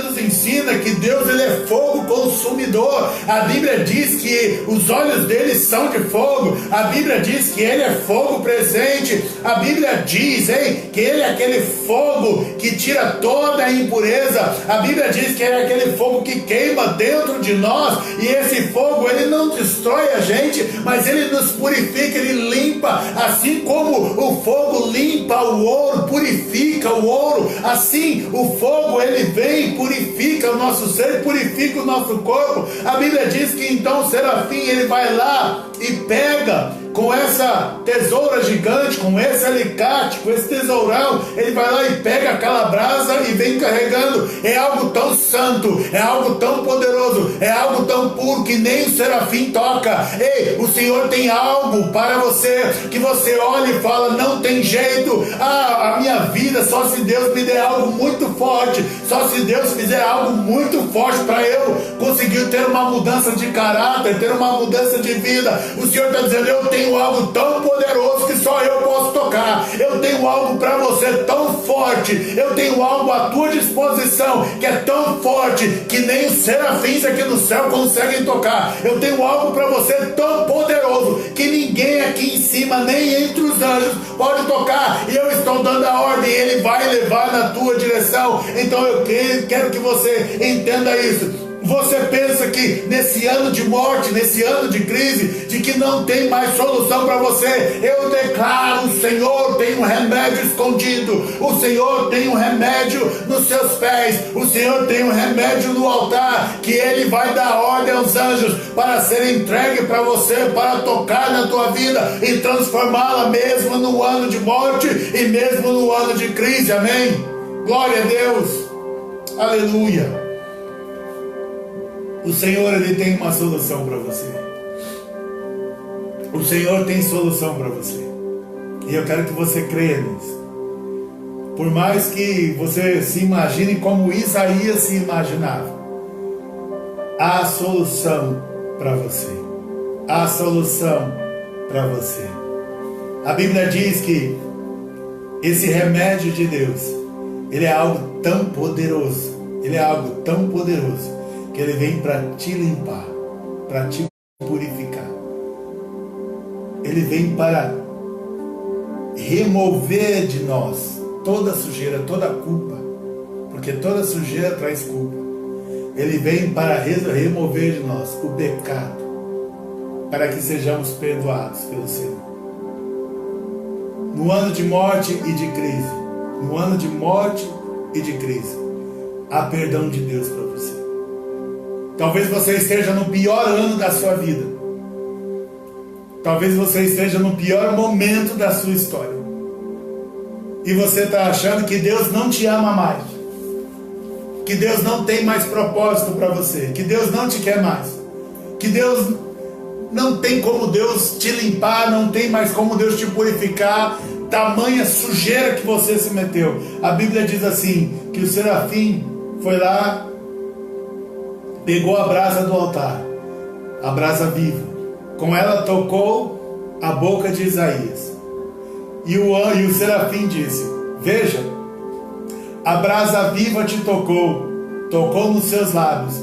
nos ensina que Deus, ele é fogo consumidor. A Bíblia diz que os olhos dele são de fogo. A Bíblia diz que ele é fogo presente. A Bíblia diz, que ele é aquele fogo que tira toda a impureza. A Bíblia diz que ele é aquele fogo que queima dentro de nós, e esse fogo, ele não destrói a gente, mas ele nos purifica, ele limpa. Assim como o fogo limpa o ouro, purifica o ouro, assim o fogo, ele vem, purifica o nosso ser, purifica o nosso corpo. A Bíblia diz que então o serafim, ele vai lá e pega com essa tesoura gigante, com esse alicate, com esse tesourão, ele vai lá e pega aquela brasa e vem carregando. É algo tão santo, é algo tão poderoso, é algo tão puro que nem o serafim toca. Ei, o Senhor tem algo para você, que você olha e fala: não tem jeito, a minha vida, só se Deus me der algo muito forte, só se Deus fizer algo muito forte para eu conseguir ter uma mudança de caráter, ter uma mudança de vida. O Senhor está dizendo: eu tenho algo tão poderoso que só eu posso tocar. Eu tenho algo para você tão forte, eu tenho algo à tua disposição que é tão forte que nem os serafins aqui no céu conseguem tocar. Eu tenho algo para você tão poderoso que ninguém aqui em cima, nem entre os anjos, pode tocar, e eu estou dando a ordem, ele vai levar na tua direção. Então eu quero que você entenda isso. Você pensa que nesse ano de morte, nesse ano de crise, de que não tem mais solução para você? Eu declaro: o Senhor tem um remédio escondido, o Senhor tem um remédio nos seus pés, o Senhor tem um remédio no altar, que Ele vai dar ordem aos anjos para ser entregue para você, para tocar na tua vida e transformá-la mesmo no ano de morte e mesmo no ano de crise. Amém? Glória a Deus, aleluia. O Senhor, ele tem uma solução para você. O Senhor tem solução para você. E eu quero que você creia nisso. Por mais que você se imagine como Isaías se imaginava, há solução para você. Há solução para você. A Bíblia diz que esse remédio de Deus, ele é algo tão poderoso. Ele é algo tão poderoso que ele vem para te limpar, para te purificar. Ele vem para remover de nós toda sujeira, toda culpa, porque toda sujeira traz culpa. Ele vem para remover de nós o pecado, para que sejamos perdoados pelo Senhor. No ano de morte e de crise, no ano de morte e de crise, há perdão de Deus para você. Talvez você esteja no pior ano da sua vida. Talvez você esteja no pior momento da sua história. E você está achando que Deus não te ama mais. Que Deus não tem mais propósito para você. Que Deus não te quer mais. Que Deus não tem como Deus te limpar. Não tem mais como Deus te purificar. Tamanha sujeira que você se meteu. A Bíblia diz assim, que o serafim foi lá, pegou a brasa do altar, a brasa viva, com ela tocou a boca de Isaías, e o serafim disse: veja, a brasa viva te tocou nos seus lábios,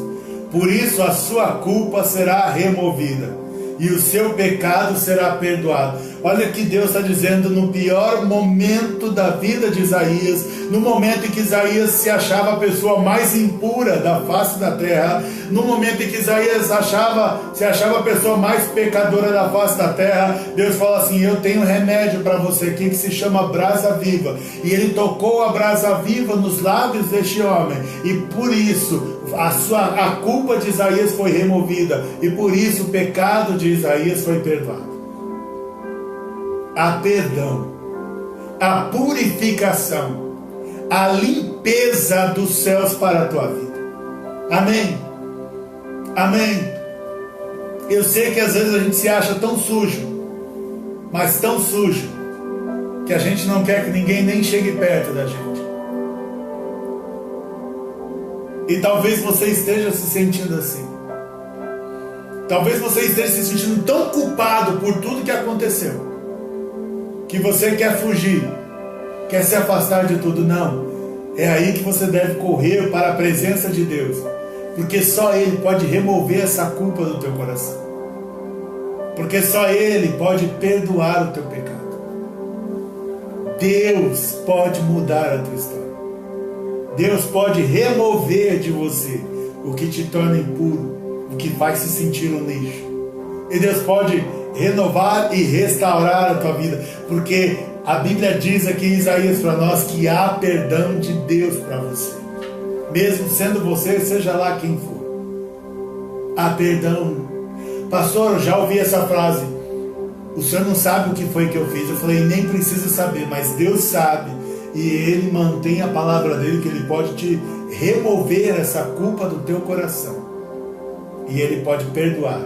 por isso a sua culpa será removida, e o seu pecado será perdoado. Olha que Deus está dizendo no pior momento da vida de Isaías, no momento em que Isaías se achava a pessoa mais impura da face da terra, no momento em que Isaías se achava a pessoa mais pecadora da face da terra, Deus fala assim: eu tenho um remédio para você aqui que se chama brasa viva. E ele tocou a brasa viva nos lábios deste homem, e por isso a culpa de Isaías foi removida, e por isso o pecado de Isaías foi perdoado. Há perdão, a purificação, a limpeza dos céus para a tua vida. Amém? Amém? Eu sei que às vezes a gente se acha tão sujo, mas tão sujo, que a gente não quer que ninguém nem chegue perto da gente. E talvez você esteja se sentindo assim. Talvez você esteja se sentindo tão culpado por tudo que aconteceu, que você quer fugir, quer se afastar de tudo. Não, é aí que você deve correr para a presença de Deus, porque só Ele pode remover essa culpa do teu coração, porque só Ele pode perdoar o teu pecado. Deus pode mudar a tua história. Deus pode remover de você o que te torna impuro, o que faz se sentir um lixo. E Deus pode renovar e restaurar a tua vida, porque a Bíblia diz aqui em Isaías para nós que há perdão de Deus para você, mesmo sendo você, seja lá quem for. Há perdão. Pastor, eu já ouvi essa frase: o senhor não sabe o que foi que eu fiz. Eu falei: nem precisa saber, mas Deus sabe, e Ele mantém a palavra dele, que Ele pode te remover essa culpa do teu coração, e Ele pode perdoar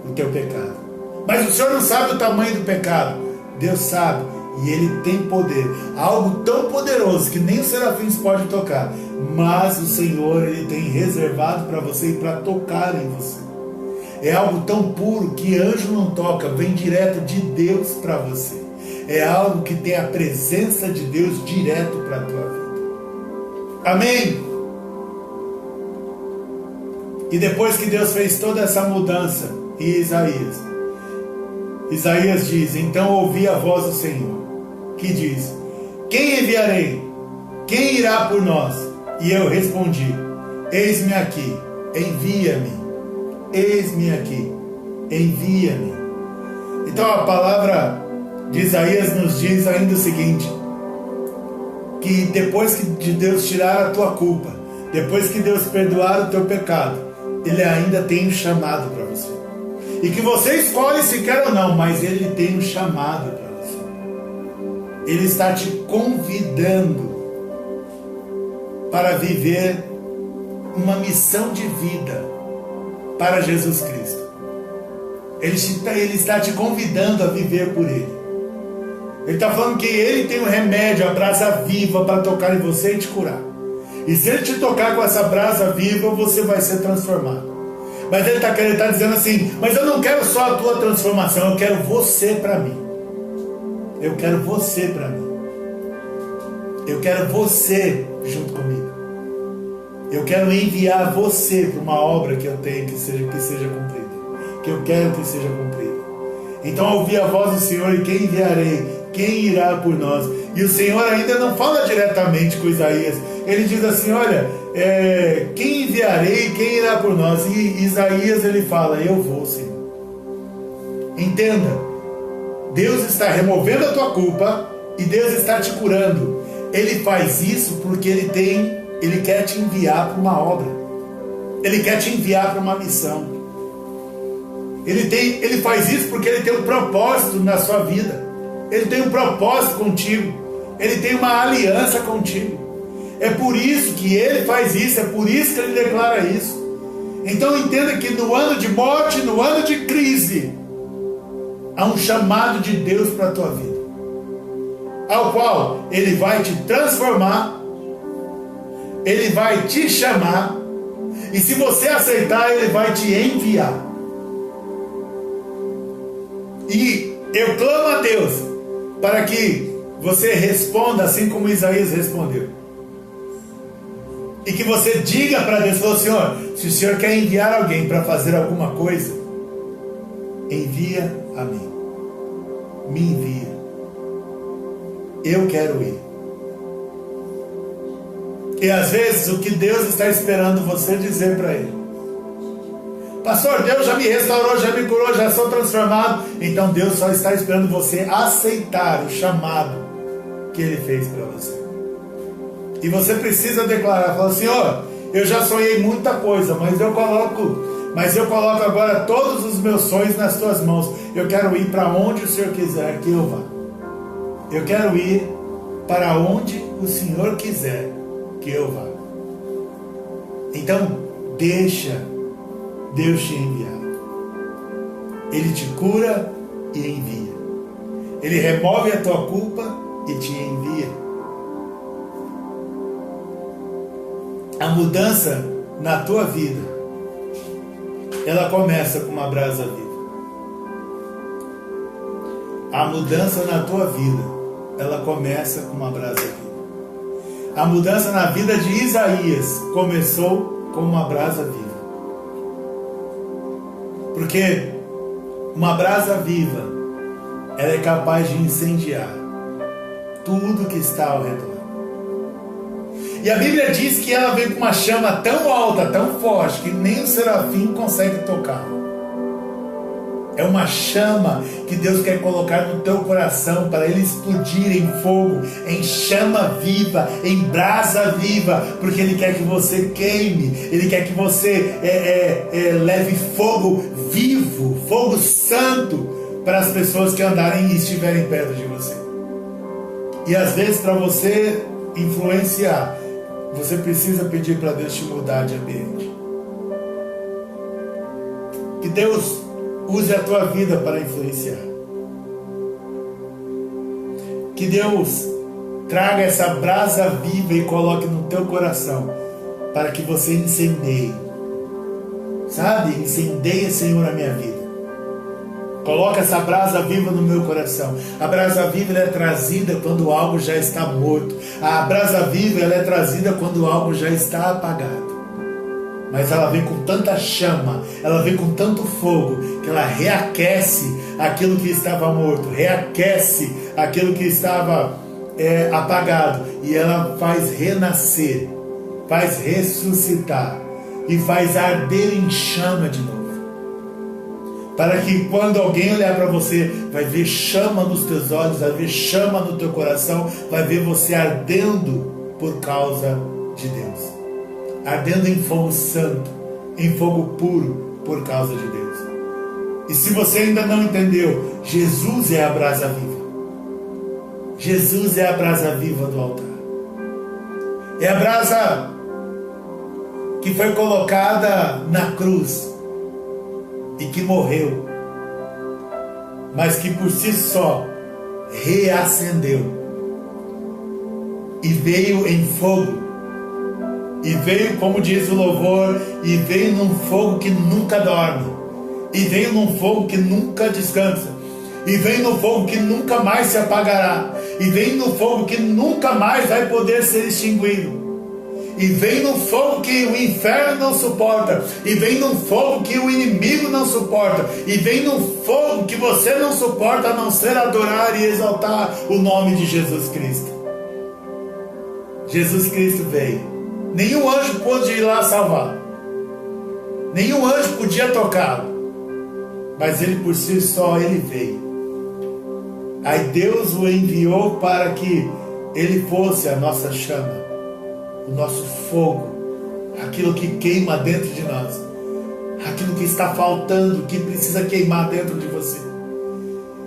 o teu pecado. Mas o Senhor não sabe o tamanho do pecado. Deus sabe, e Ele tem poder, algo tão poderoso que nem os serafins podem tocar, mas o Senhor, Ele tem reservado para você e para tocar em você. É algo tão puro que anjo não toca, vem direto de Deus para você. É algo que tem a presença de Deus direto para a tua vida. Amém? E depois que Deus fez toda essa mudança em Isaías diz: então ouvi a voz do Senhor, que diz: quem enviarei? Quem irá por nós? E eu respondi: eis-me aqui, envia-me. Eis-me aqui, envia-me. Então a palavra de Isaías nos diz ainda o seguinte: que depois de Deus tirar a tua culpa, depois que Deus perdoar o teu pecado, Ele ainda tem um chamado para você. E que você escolhe se quer ou não, mas Ele tem um chamado para você. Ele está te convidando para viver uma missão de vida para Jesus Cristo. Ele está te convidando a viver por Ele. Ele está falando que Ele tem um remédio, a brasa viva, para tocar em você e te curar. E se Ele te tocar com essa brasa viva, você vai ser transformado. Mas Ele está dizendo assim: mas eu não quero só a tua transformação, eu quero você para mim. Eu quero você para mim. Eu quero você junto comigo. Eu quero enviar você para uma obra que eu tenho que seja cumprida, que eu quero que seja cumprida. Então ouvi a voz do Senhor: e quem enviarei? Quem irá por nós? E o Senhor ainda não fala diretamente com Isaías. Ele diz assim: olha, quem enviarei? Quem irá por nós? E Isaías, ele fala: eu vou, Senhor. Entenda, Deus está removendo a tua culpa e Deus está te curando. Ele faz isso porque Ele quer te enviar para uma obra. Ele quer te enviar para uma missão. Ele faz isso porque Ele tem um propósito na sua vida. Ele tem um propósito contigo. Ele tem uma aliança contigo. É por isso que Ele faz isso. É por isso que Ele declara isso. Então entenda que no ano de morte, no ano de crise, há um chamado de Deus para a tua vida, ao qual Ele vai te transformar, Ele vai te chamar, e se você aceitar, Ele vai te enviar. E eu clamo a Deus para que você responda assim como Isaías respondeu, e que você diga para Deus: Senhor, se o Senhor quer enviar alguém para fazer alguma coisa, envia a mim. me envia. Eu quero ir. E às vezes o que Deus está esperando você dizer para Ele: pastor, Deus já me restaurou, já me curou, já sou transformado. Então Deus só está esperando você aceitar o chamado que Ele fez para você. E você precisa declarar, falar: Senhor, eu já sonhei muita coisa, mas eu coloco agora todos os meus sonhos nas tuas mãos. Eu quero ir para onde o Senhor quiser que eu vá. Eu quero ir para onde o Senhor quiser que eu vá. Então, deixa Deus te enviar. Ele te cura e envia. Ele remove a tua culpa e te envia. A mudança na tua vida, ela começa com uma brasa viva. A mudança na tua vida, ela começa com uma brasa viva. A mudança na vida de Isaías começou com uma brasa viva. Porque uma brasa viva, ela é capaz de incendiar tudo que está ao redor. E a Bíblia diz que ela vem com uma chama tão alta, tão forte, que nem o serafim consegue tocar. É uma chama que Deus quer colocar no teu coração para ele explodir em fogo, em chama viva, em brasa viva, porque Ele quer que você queime, Ele quer que você leve fogo vivo, fogo santo para as pessoas que andarem e estiverem perto de você. E às vezes, para você influenciar, você precisa pedir para Deus te mudar de ambiente. Que Deus use a tua vida para influenciar. Que Deus traga essa brasa viva e coloque no teu coração, para que você incendeie. Sabe? Incendeie, Senhor, a minha vida. Coloca essa brasa viva no meu coração. A brasa viva, ela é trazida quando algo já está morto. A brasa viva, ela é trazida quando algo já está apagado. Mas ela vem com tanta chama, ela vem com tanto fogo, que ela reaquece aquilo que estava morto, reaquece aquilo que estava apagado, e ela faz renascer, faz ressuscitar e faz arder em chama de novo. Para que quando alguém olhar para você, vai ver chama nos teus olhos, vai ver chama no teu coração, vai ver você ardendo por causa de Deus. Ardendo em fogo santo, em fogo puro, por causa de Deus. E se você ainda não entendeu, Jesus é a brasa viva. Jesus é a brasa viva do altar. É a brasa que foi colocada na cruz e que morreu, mas que por si só reacendeu e veio em fogo. E veio, como diz o louvor, e veio num fogo que nunca dorme, e veio num fogo que nunca descansa, e veio num fogo que nunca mais se apagará, e veio num fogo que nunca mais vai poder ser extinguido, e vem num fogo que o inferno não suporta, e vem num fogo que o inimigo não suporta, e vem num fogo que você não suporta, a não ser adorar e exaltar o nome de Jesus Cristo. Jesus Cristo veio. Nenhum anjo pôde ir lá salvar. Nenhum anjo podia tocá-lo. Mas ele por si só, ele veio. Aí Deus o enviou para que ele fosse a nossa chama, o nosso fogo, aquilo que queima dentro de nós, aquilo que está faltando, que precisa queimar dentro de você.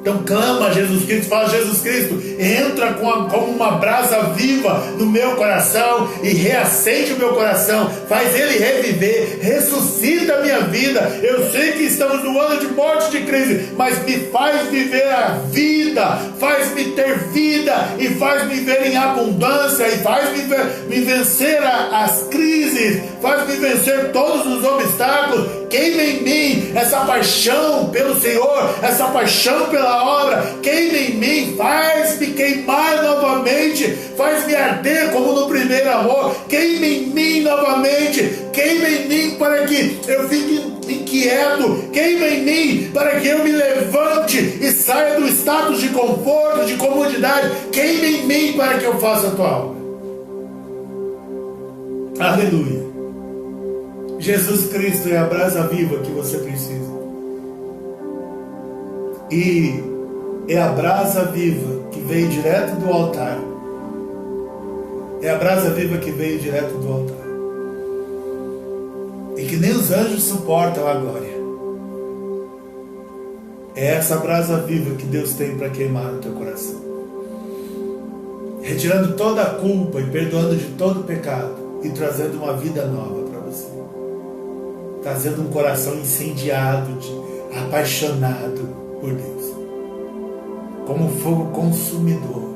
Então clama a Jesus Cristo, fala: Jesus Cristo, entra como uma brasa viva no meu coração e reacende o meu coração, faz ele reviver, ressuscita a minha vida. Eu sei que estamos no ano de morte, de crise, mas me faz viver a vida, faz-me ter vida e faz-me viver em abundância e faz-me vencer as crises, faz-me vencer todos os obstáculos. Queima em mim essa paixão pelo Senhor, essa paixão pela obra. Queima em mim, faz-me queimar novamente novamente, faz-me arder como no primeiro amor, queima em mim novamente, queima em mim para que eu fique inquieto, queima em mim para que eu me levante e saia do status de conforto, de comodidade, queima em mim para que eu faça a tua obra. Aleluia. Jesus Cristo é a brasa viva que você precisa. E é a brasa viva que veio direto do altar. É a brasa viva que veio direto do altar. E que nem os anjos suportam a glória. É essa brasa viva que Deus tem para queimar no teu coração. Retirando toda a culpa e perdoando de todo o pecado. E trazendo uma vida nova para você. Trazendo um coração incendiado, apaixonado por Deus. Como um fogo consumidor.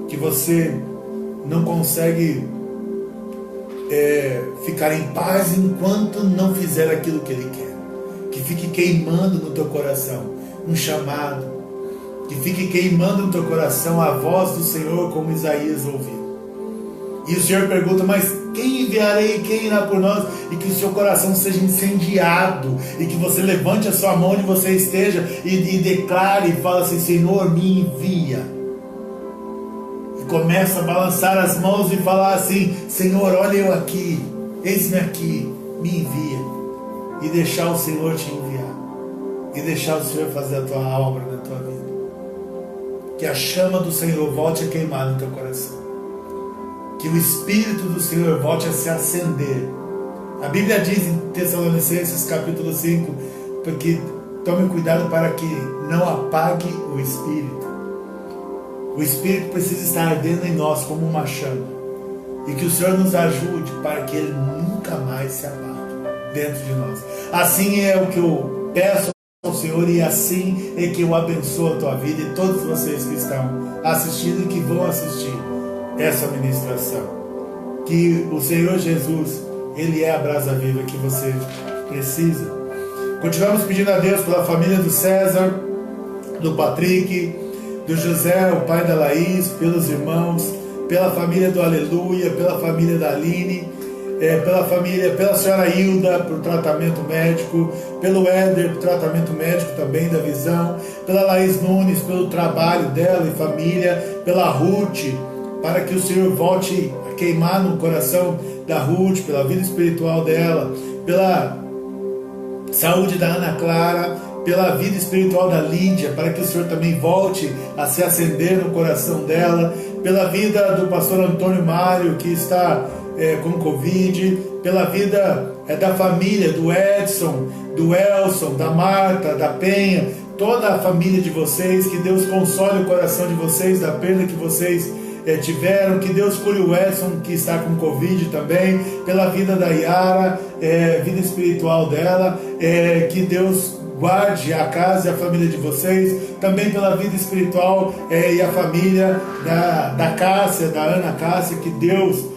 Que você não consegue ficar em paz enquanto não fizer aquilo que Ele quer. Que fique queimando no teu coração um chamado. Que fique queimando no teu coração a voz do Senhor, como Isaías ouviu. E o Senhor pergunta, mas quem enviarei, quem irá por nós? E que o seu coração seja incendiado, e que você levante a sua mão onde você esteja, e declare, e fala assim, Senhor, me envia. E começa a balançar as mãos e falar assim, Senhor, olha eu aqui, eis-me aqui, me envia. E deixar o Senhor te enviar, e deixar o Senhor fazer a tua obra na tua vida. Que a chama do Senhor volte a queimar no teu coração. Que o Espírito do Senhor volte a se acender. A Bíblia diz em Tessalonicenses capítulo 5, porque tome cuidado para que não apague o Espírito. O Espírito precisa estar ardendo em nós como uma chama. E que o Senhor nos ajude para que Ele nunca mais se apague dentro de nós. Assim é o que eu peço ao Senhor, e assim é que eu abençoo a tua vida e todos vocês que estão assistindo e que vão assistir essa ministração. Que o Senhor Jesus, Ele é a brasa viva que você precisa. Continuamos pedindo a Deus pela família do César, do Patrick, do José, o pai da Laís, pelos irmãos, pela família do Aleluia, pela família da Aline, pela senhora Hilda, por tratamento médico, pelo Éder, por tratamento médico também da visão, pela Laís Nunes, pelo trabalho dela e família, pela Ruth, para que o Senhor volte a queimar no coração da Ruth, pela vida espiritual dela, pela saúde da Ana Clara, pela vida espiritual da Lídia, para que o Senhor também volte a se acender no coração dela, pela vida do pastor Antônio Mário, que está com Covid, pela vida da família, do Edson, do Elson, da Marta, da Penha, toda a família de vocês, que Deus console o coração de vocês da perda que vocês tiveram, que Deus cure o Edson, que está com Covid também, pela vida da Yara, vida espiritual dela, que Deus guarde a casa e a família de vocês, também pela vida espiritual e a família da Cássia, da Ana Cássia, que Deus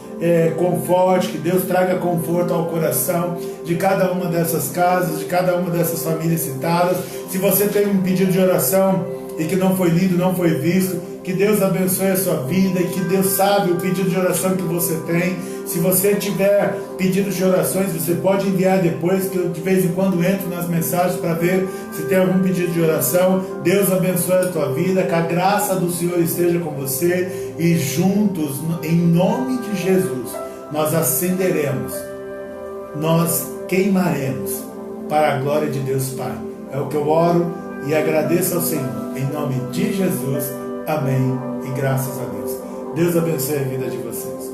conforte, que Deus traga conforto ao coração de cada uma dessas casas, de cada uma dessas famílias citadas. Se você tem um pedido de oração e que não foi lido, não foi visto, que Deus abençoe a sua vida e que Deus sabe o pedido de oração que você tem. Se você tiver pedidos de orações, você pode enviar depois, que eu de vez em quando entro nas mensagens para ver se tem algum pedido de oração. Deus abençoe a tua vida, que a graça do Senhor esteja com você, e juntos, em nome de Jesus, nós acenderemos, nós queimaremos para a glória de Deus Pai. É o que eu oro e agradeço ao Senhor, em nome de Jesus. Amém e graças a Deus. Deus abençoe a vida de vocês.